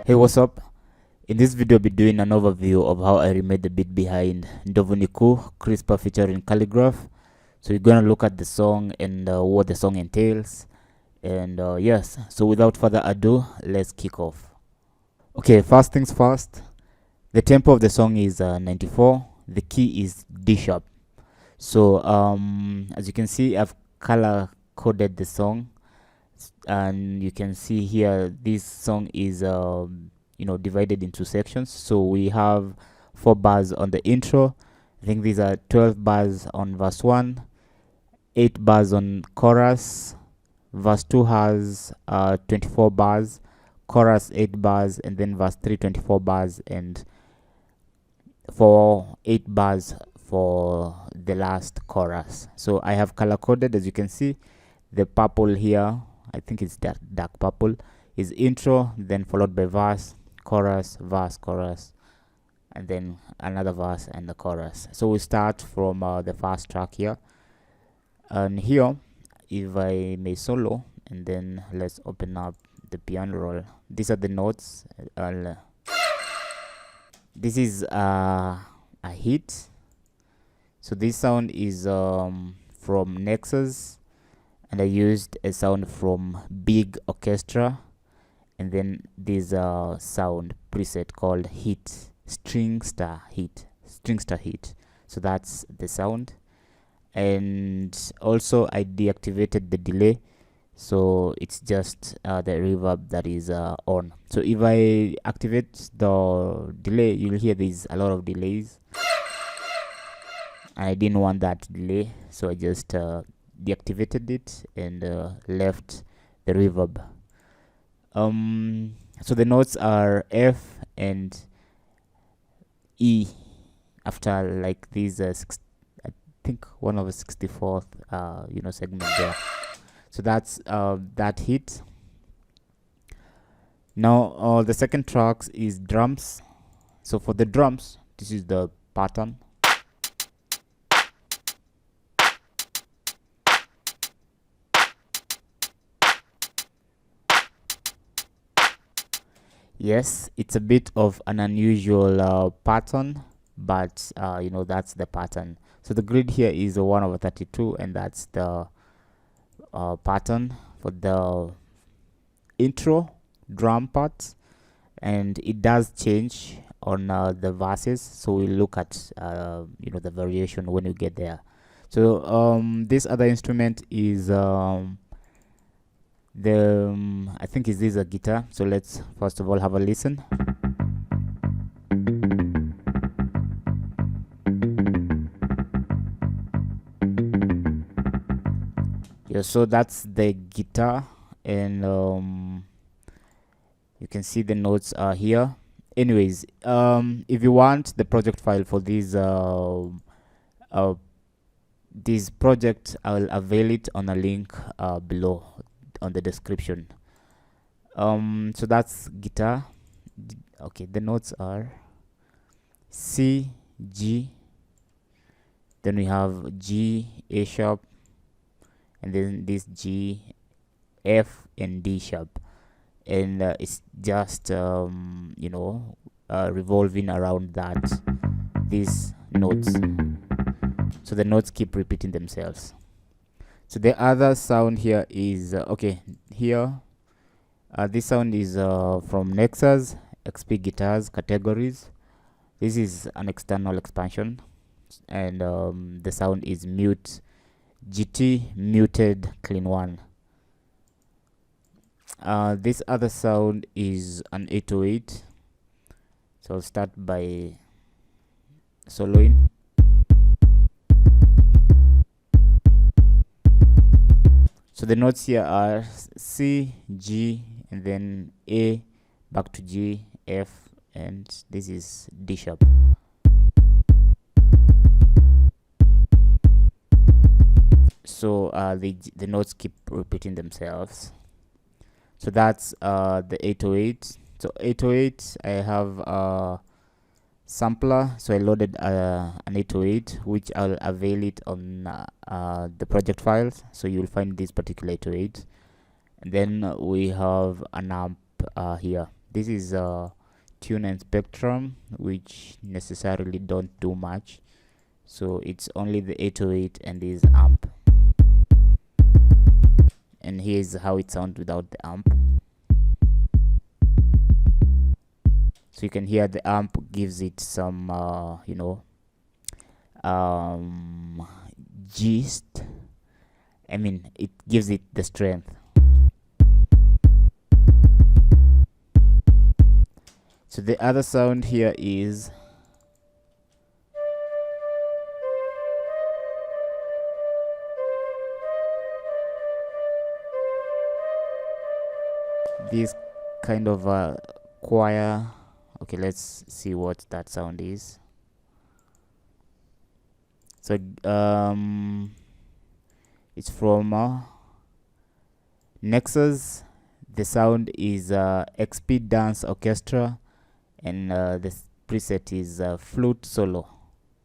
Hey, what's up? In this video, I'll be doing an overview of how I remade the beat behind Ndovu Krispa featuring Kaligraph. So we're gonna look at the song and what the song entails. And yes, so without further ado, let's kick off. Okay, first things first. The tempo of the song is 94. The key is D sharp. So as you can see, I've color coded the song, and you can see here this song is divided into sections. So we have 4 bars on the intro. I think these are 12 bars on verse 1, 8 bars on chorus. Verse 2 has 24 bars, chorus 8 bars, and then verse 3 24 bars, and for 8 bars for the last chorus. So I have color coded, as you can see. The purple here, I think it's dark purple, is intro, then followed by verse, chorus, and then another verse and the chorus. So we start from the first track here, and here, if I may solo, and then let's open up the piano roll. These are the notes. This is a hit. So this sound is from Nexus, and I used a sound from Big Orchestra, and then this sound preset called hit, string star hit. So that's the sound. And also I deactivated the delay, so it's just the reverb that is on. So if I activate the delay, you'll hear there's a lot of delays. I didn't want that delay, so I just deactivated it and left the reverb. So the notes are F and E after like these I think one of the 64th segment there. So that's that hit. Now the second track is drums. So for the drums, this is the pattern. Yes, it's a bit of an unusual pattern, but that's the pattern. So the grid here is 1/32, and that's the pattern for the intro drum part, and it does change on the verses. So we'll look at the variation when we get there. So this other instrument is I think this is a guitar. So let's first of all have a listen. Yeah, so that's the guitar, and you can see the notes are here. Anyways, if you want the project file for this project, I'll avail it on a link below on the description. So that's guitar. Okay, the notes are C, G, then we have G, A sharp, and then this G, F, and D sharp, and it's just revolving around that these notes. So the notes keep repeating themselves. So the other sound here is okay. Here, this sound is from Nexus XP Guitars Categories. This is an external expansion, and the sound is mute GT muted clean 1. This other sound is an 808. So I'll start by soloing. So the notes here are C, G, and then A, back to G, F, and this is D sharp. So the notes keep repeating themselves. So that's the 808. So 808, I have a sampler, so I loaded an 808, which I'll avail it on the project files. So you'll find this particular 808, and then we have an amp here. This is tune and spectrum, which necessarily don't do much. So it's only the 808 and this amp. And here's how it sounds without the amp. So you can hear the amp gives it some gist. I mean, it gives it the strength. So the other sound here is this kind of a choir. Okay, let's see what that sound is. So it's from Nexus. The sound is XP Dance Orchestra, and the preset is flute solo.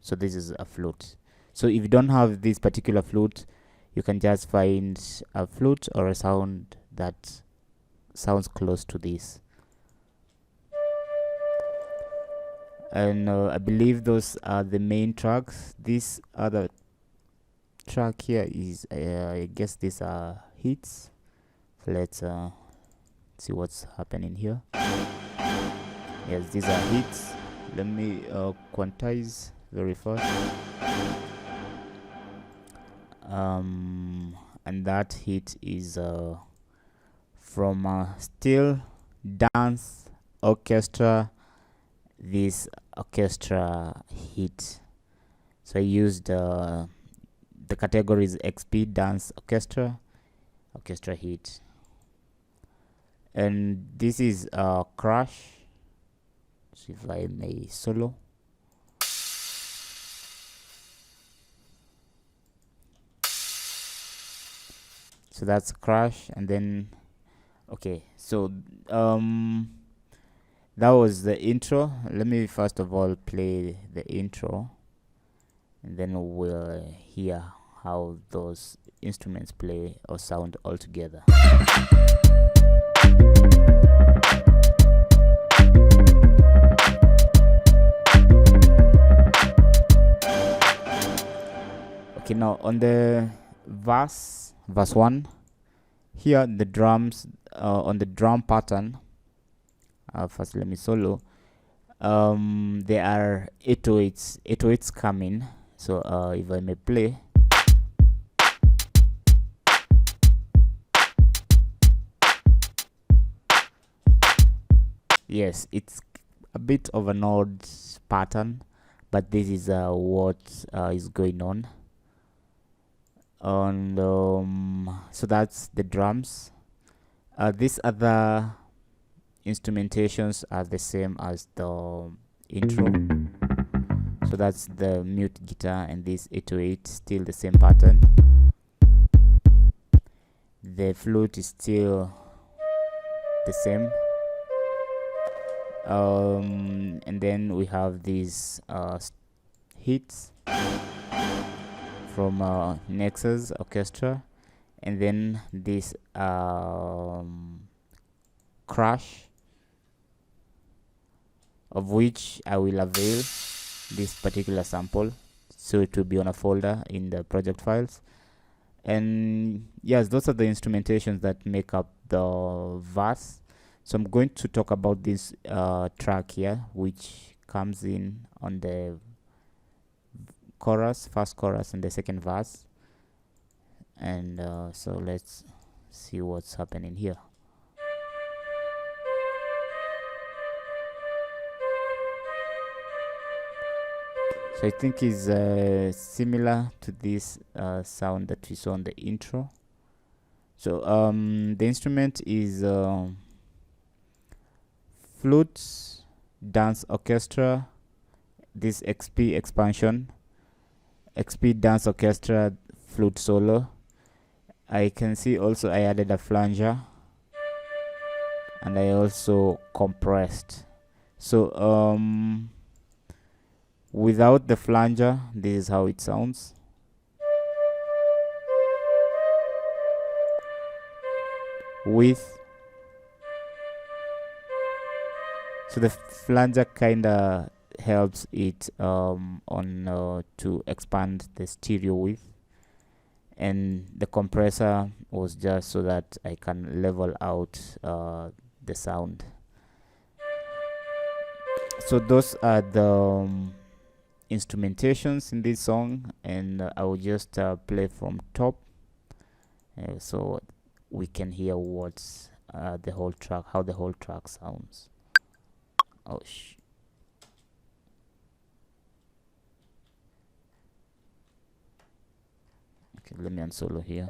So this is a flute. So if you don't have this particular flute, you can just find a flute or a sound that sounds close to this. And I believe those are the main tracks. This other track here is I guess these are hits. So let's see what's happening here. Yes, these are hits. Let me quantize very fast. And that hit is from Still Dance Orchestra, this orchestra hit. So I used the category is XP Dance Orchestra hit. And this is Crash. So if I may solo. So that's Crash. And then okay, so that was the intro. Let me first of all play the intro, and then we'll hear how those instruments play or sound all together. Okay, now on the verse 1, here the drums on the drum pattern. First let me solo. There are 808s coming. So if I may play. Yes, it's a bit of an odd pattern, but this is what is going on. And so that's the drums. These other instrumentations are the same as the intro. So that's the mute guitar, and this 808 still the same pattern. The flute is still the same. And then we have these hits from Nexus Orchestra, and then this Crash, of which I will avail this particular sample, so it will be on a folder in the project files. And yes, those are the instrumentations that make up the verse. So I'm going to talk about this track here, which comes in on the chorus, first chorus, and the second verse. And so let's see what's happening here. So I think is similar to this sound that we saw on the intro. So the instrument is flute dance orchestra, this XP expansion, XP dance orchestra flute solo. I can see also I added a flanger, and I also compressed. So without the flanger, this is how it sounds. With So the flanger kind of helps it on to expand the stereo width, and the compressor was just so that I can level out the sound. So those are the instrumentations in this song, and I will just play from top so we can hear what's the whole track, how the whole track sounds. Oh okay, let me unsolo here.